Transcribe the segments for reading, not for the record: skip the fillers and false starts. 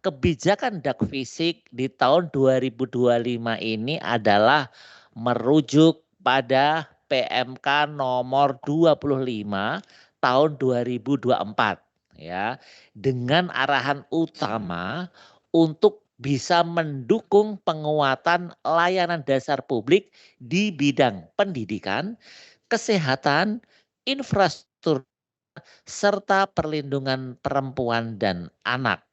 kebijakan dak fisik di tahun 2025 ini adalah merujuk pada PMK nomor 25 tahun 2024 ya, dengan arahan utama untuk bisa mendukung penguatan layanan dasar publik di bidang pendidikan, kesehatan, infrastruktur, serta perlindungan perempuan dan anak.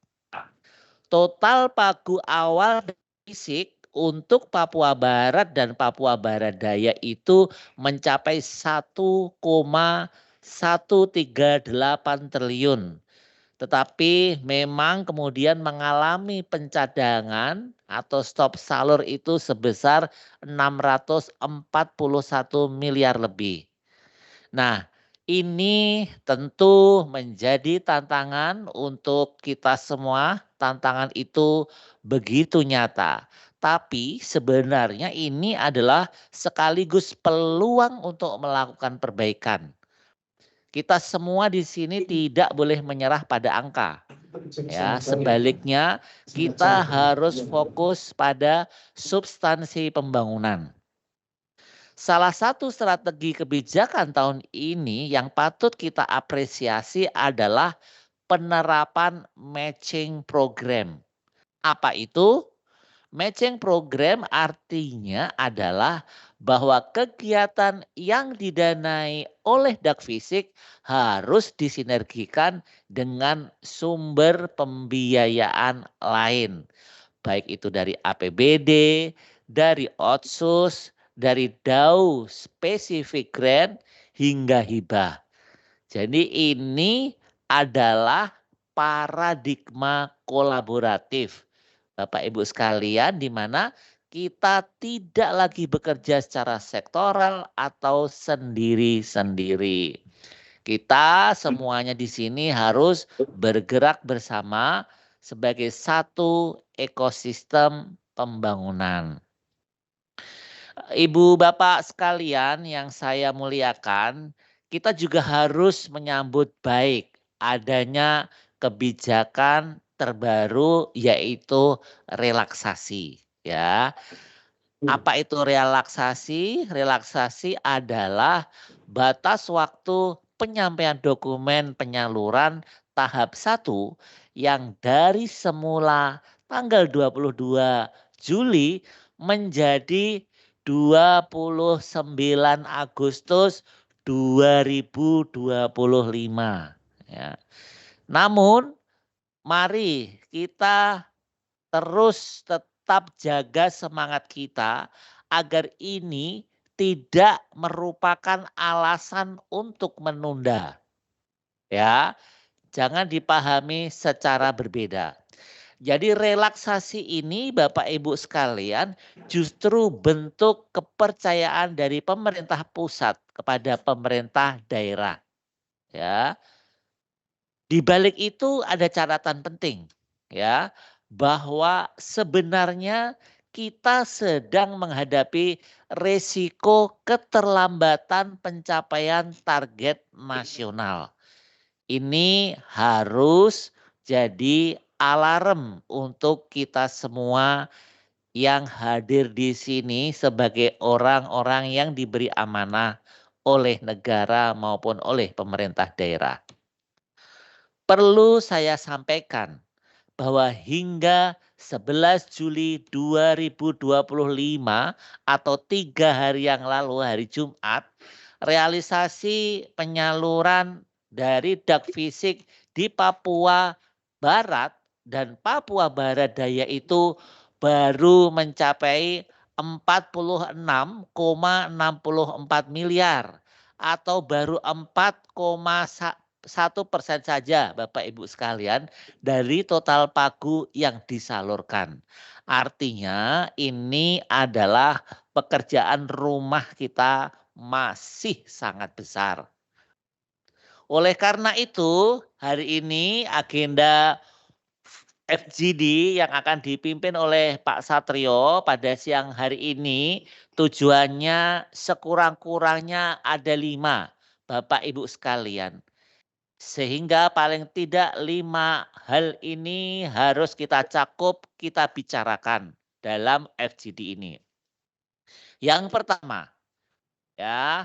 Total pagu awal fisik untuk Papua Barat dan Papua Barat Daya itu mencapai 1,138 triliun. Tetapi memang kemudian mengalami pencadangan atau stop salur itu sebesar 641 miliar lebih. Nah, ini tentu menjadi tantangan untuk kita semua. Tantangan itu begitu nyata. Tapi sebenarnya ini adalah sekaligus peluang untuk melakukan perbaikan. Kita semua di sini tidak boleh menyerah pada angka. Ya, sebaliknya kita harus fokus pada substansi pembangunan. Salah satu strategi kebijakan tahun ini yang patut kita apresiasi adalah penerapan matching program. Apa itu? Matching program artinya adalah bahwa kegiatan yang didanai oleh dak fisik harus disinergikan dengan sumber pembiayaan lain. Baik itu dari APBD, dari Otsus, dari DAU Specific Grant hingga hibah. Jadi ini adalah paradigma kolaboratif. Bapak Ibu sekalian, di mana kita tidak lagi bekerja secara sektoral atau sendiri-sendiri. Kita semuanya di sini harus bergerak bersama sebagai satu ekosistem pembangunan. Ibu Bapak sekalian yang saya muliakan, kita juga harus menyambut baik adanya kebijakan terbaru yaitu relaksasi ya. Apa itu relaksasi? Relaksasi adalah batas waktu penyampaian dokumen penyaluran tahap 1 yang dari semula tanggal 22 Juli menjadi 29 Agustus 2025 ya. Namun mari kita terus tetap jaga semangat kita agar ini tidak merupakan alasan untuk menunda. Ya, jangan dipahami secara berbeda. Jadi relaksasi ini Bapak Ibu sekalian justru bentuk kepercayaan dari pemerintah pusat kepada pemerintah daerah. Ya. Di balik itu ada catatan penting ya, bahwa sebenarnya kita sedang menghadapi resiko keterlambatan pencapaian target nasional. Ini harus jadi alarm untuk kita semua yang hadir di sini sebagai orang-orang yang diberi amanah oleh negara maupun oleh pemerintah daerah. Perlu saya sampaikan bahwa hingga 11 Juli 2025 atau 3 hari yang lalu hari Jumat, realisasi penyaluran dari dak fisik di Papua Barat dan Papua Barat Daya itu baru mencapai 46,64 miliar atau baru 4,1% saja Bapak Ibu sekalian dari total pagu yang disalurkan. Artinya ini adalah pekerjaan rumah kita masih sangat besar. Oleh karena itu hari ini agenda FGD yang akan dipimpin oleh Pak Satrio pada siang hari ini tujuannya sekurang-kurangnya ada 5 Bapak Ibu sekalian. Sehingga paling tidak 5 hal ini harus kita cakup, kita bicarakan dalam FGD ini. Yang pertama, ya,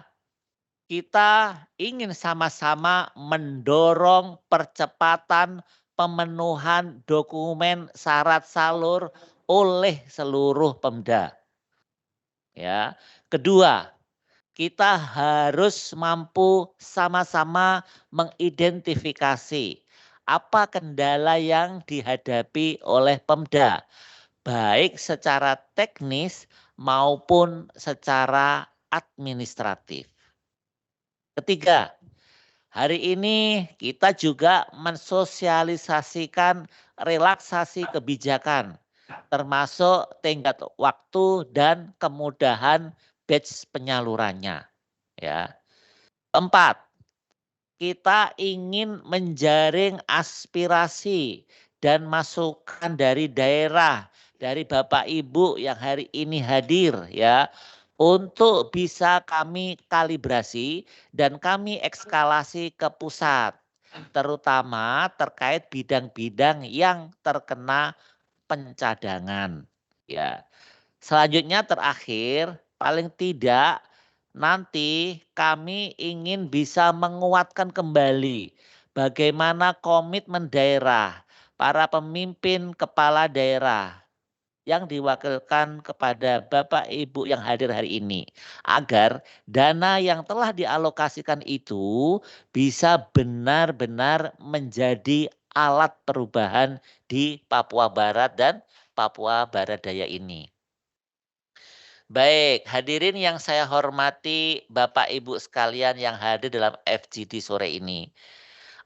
kita ingin sama-sama mendorong percepatan pemenuhan dokumen syarat salur oleh seluruh Pemda. Ya. Kedua, kita harus mampu sama-sama mengidentifikasi apa kendala yang dihadapi oleh Pemda, baik secara teknis maupun secara administratif. Ketiga, hari ini kita juga mensosialisasikan relaksasi kebijakan, termasuk tenggat waktu dan kemudahan batch penyalurannya. Ya. Keempat, kita ingin menjaring aspirasi dan masukan dari daerah, dari Bapak Ibu yang hari ini hadir ya, untuk bisa kami kalibrasi dan kami ekskalasi ke pusat, terutama terkait bidang-bidang yang terkena pencadangan. Ya. Selanjutnya terakhir, paling tidak nanti kami ingin bisa menguatkan kembali bagaimana komitmen daerah, para pemimpin kepala daerah yang diwakilkan kepada Bapak Ibu yang hadir hari ini, agar dana yang telah dialokasikan itu bisa benar-benar menjadi alat perubahan di Papua Barat dan Papua Barat Daya ini. Baik, hadirin yang saya hormati, Bapak Ibu sekalian yang hadir dalam FGD sore ini.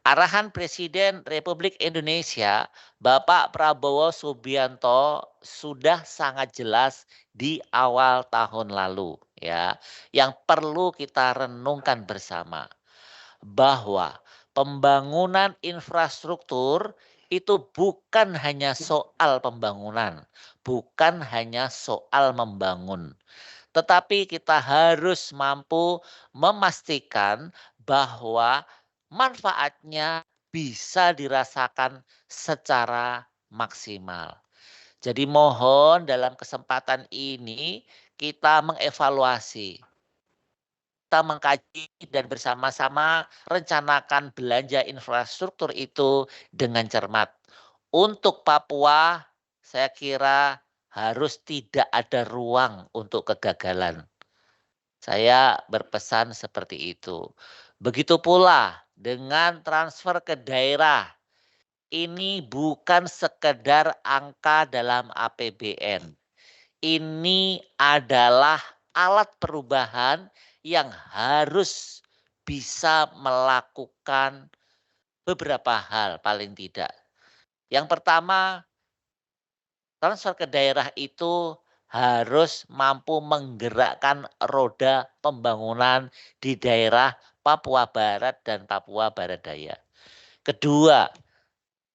Arahan Presiden Republik Indonesia, Bapak Prabowo Subianto sudah sangat jelas di awal tahun lalu ya, yang perlu kita renungkan bersama bahwa pembangunan infrastruktur itu bukan hanya soal pembangunan, bukan hanya soal membangun, tetapi kita harus mampu memastikan bahwa manfaatnya bisa dirasakan secara maksimal. Jadi mohon dalam kesempatan ini kita mengevaluasi, kita mengkaji dan bersama-sama rencanakan belanja infrastruktur itu dengan cermat. Untuk Papua, saya kira harus tidak ada ruang untuk kegagalan. Saya berpesan seperti itu. Begitu pula dengan transfer ke daerah. Ini bukan sekedar angka dalam APBN. Ini adalah alat perubahan yang harus bisa melakukan beberapa hal paling tidak. Yang pertama, transfer ke daerah itu harus mampu menggerakkan roda pembangunan di daerah Papua Barat dan Papua Barat Daya. Kedua,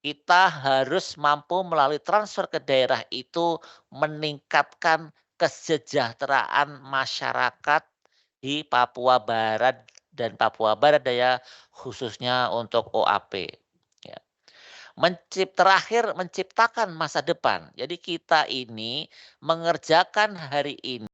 kita harus mampu melalui transfer ke daerah itu meningkatkan kesejahteraan masyarakat di Papua Barat dan Papua Barat Daya khususnya untuk OAP. Ya. Terakhir menciptakan masa depan. Jadi kita ini mengerjakan hari ini